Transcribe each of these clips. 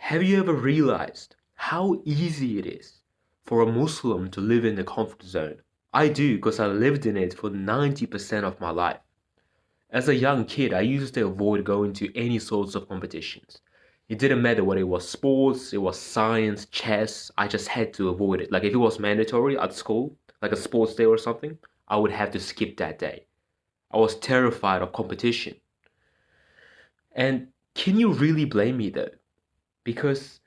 Have you ever realized how easy it is for a Muslim to live in the comfort zone? I do because I lived in it for 90% of my life. As a young kid, I used to avoid going to any sorts of competitions. It didn't matter whether it was sports, it was science, chess, I just had to avoid it. Like if it was mandatory at school, like a sports day or something, I would have to skip that day. I was terrified of competition. And can you really blame me though? Because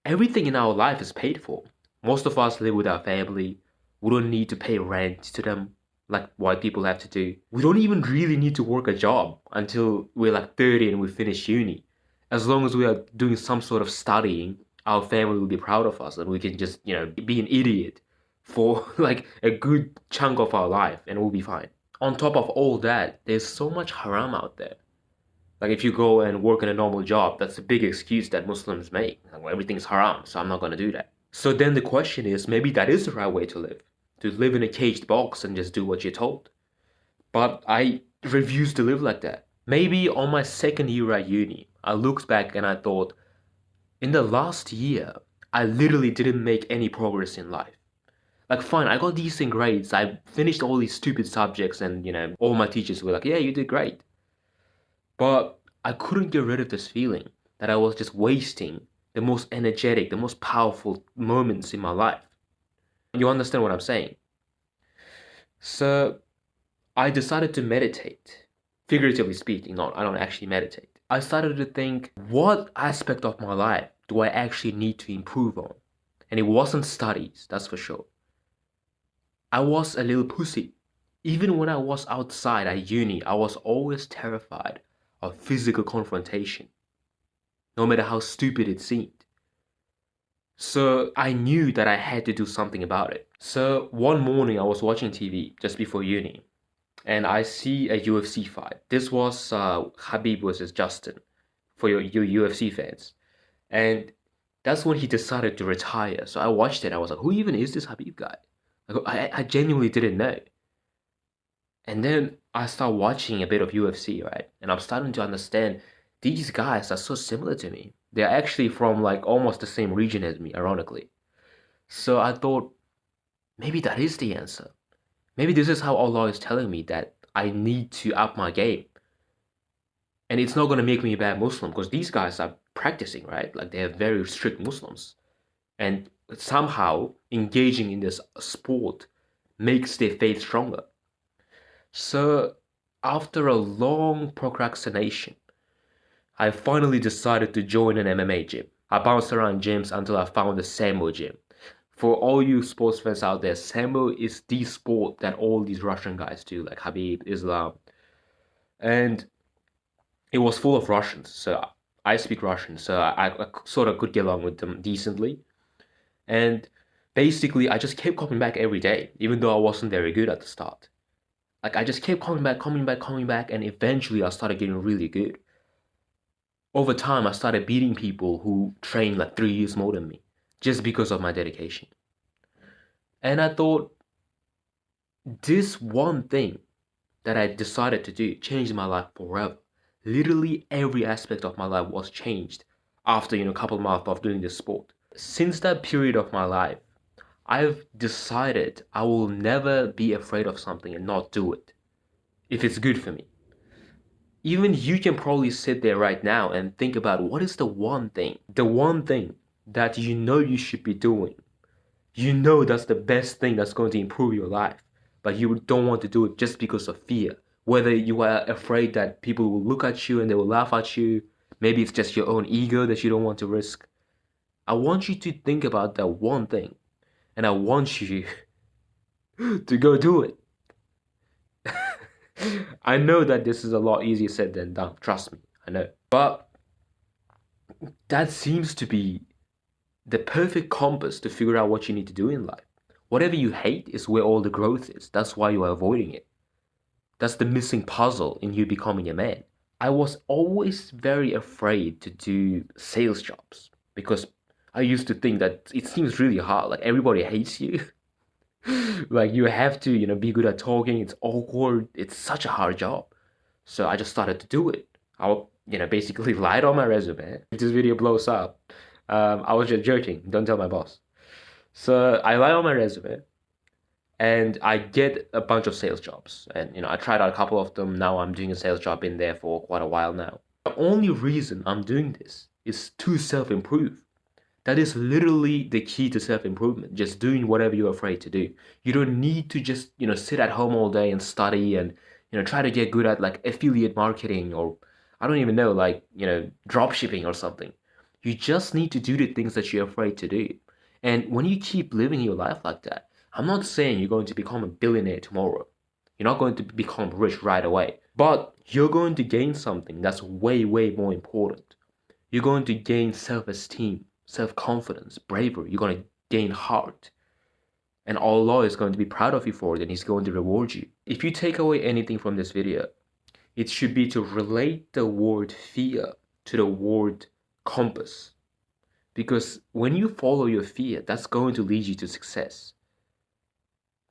everything in our life is paid for. Most of us live with our family. We don't need to pay rent to them like white people have to do. We don't even really need to work a job until we're like 30 and we finish uni. As long as we are doing some sort of studying, our family will be proud of us and we can just, be an idiot for like a good chunk of our life and we'll be fine. On top of all that, there's so much haram out there. Like if you go and work in a normal job, that's a big excuse that Muslims make. Like, well, everything's haram, so I'm not gonna do that. So then the question is, maybe that is the right way to live in a caged box and just do what you're told. But I refuse to live like that. Maybe on my second year at uni, I looked back and I thought, in the last year, I literally didn't make any progress in life. Like fine, I got decent grades, I finished all these stupid subjects and all my teachers were like, yeah, you did great. But I couldn't get rid of this feeling that I was just wasting the most energetic, the most powerful moments in my life. You understand what I'm saying? So I decided to meditate. Figuratively speaking, not I don't actually meditate. I started to think, what aspect of my life do I actually need to improve on? And it wasn't studies, that's for sure. I was a little pussy. Even when I was outside at uni, I was always terrified of physical confrontation, no matter how stupid it seemed. So I knew that I had to do something about it. So one morning I was watching TV just before uni, and I see a UFC fight. This was Khabib versus Justin for your UFC fans. And that's when he decided to retire. So I watched it. I was like, who even is this Khabib guy? Like, I genuinely didn't know. And then I start watching a bit of UFC, right? And I'm starting to understand these guys are so similar to me. They're actually from like almost the same region as me, ironically. So I thought maybe that is the answer. Maybe this is how Allah is telling me that I need to up my game. And it's not going to make me a bad Muslim because these guys are practicing, right? Like they're very strict Muslims. And somehow engaging in this sport makes their faith stronger. So after a long procrastination, I finally decided to join an MMA gym. I bounced around gyms until I found the Sambo gym. For all you sports fans out there, Sambo is the sport that all these Russian guys do, like Khabib, Islam. And it was full of Russians, so I speak Russian, so I sort of could get along with them decently. And basically, I just kept coming back every day, even though I wasn't very good at the start. Like I just kept coming back, and eventually I started getting really good. Over time, I started beating people who trained like 3 years more than me, just because of my dedication. And I thought this one thing that I decided to do changed my life forever. Literally every aspect of my life was changed after a couple of months of doing this sport. Since that period of my life, I've decided I will never be afraid of something and not do it if it's good for me. Even you can probably sit there right now and think about what is the one thing that you know you should be doing. You know that's the best thing that's going to improve your life, but you don't want to do it just because of fear. Whether you are afraid that people will look at you and they will laugh at you, maybe it's just your own ego that you don't want to risk. I want you to think about that one thing, and I want you to go do it. I know that this is a lot easier said than done, trust me, I know. But that seems to be the perfect compass to figure out what you need to do in life. Whatever you hate is where all the growth is. That's why you are avoiding it. That's the missing puzzle in you becoming a man. I was always very afraid to do sales jobs because I used to think that it seems really hard. Like everybody hates you. Like you have to, be good at talking. It's awkward. It's such a hard job. So I just started to do it. basically lied on my resume. If this video blows up, I was just joking. Don't tell my boss. So I lied on my resume and I get a bunch of sales jobs. And, I tried out a couple of them. Now I'm doing a sales job in there for quite a while now. The only reason I'm doing this is to self-improve. That is literally the key to self-improvement, just doing whatever you're afraid to do. You don't need to just, sit at home all day and study and, try to get good at like affiliate marketing or I don't even know, like, drop shipping or something. You just need to do the things that you're afraid to do. And when you keep living your life like that, I'm not saying you're going to become a billionaire tomorrow. You're not going to become rich right away, but you're going to gain something that's way, way more important. You're going to gain self-esteem, self-confidence, bravery. You're going to gain heart. And Allah is going to be proud of you for it and He's going to reward you. If you take away anything from this video, it should be to relate the word fear to the word compass. Because when you follow your fear, that's going to lead you to success.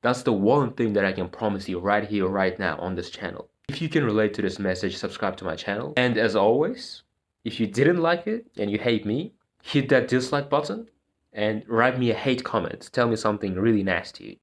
That's the one thing that I can promise you right here, right now on this channel. If you can relate to this message, subscribe to my channel. And as always, if you didn't like it and you hate me, hit that dislike button and write me a hate comment. Tell me something really nasty.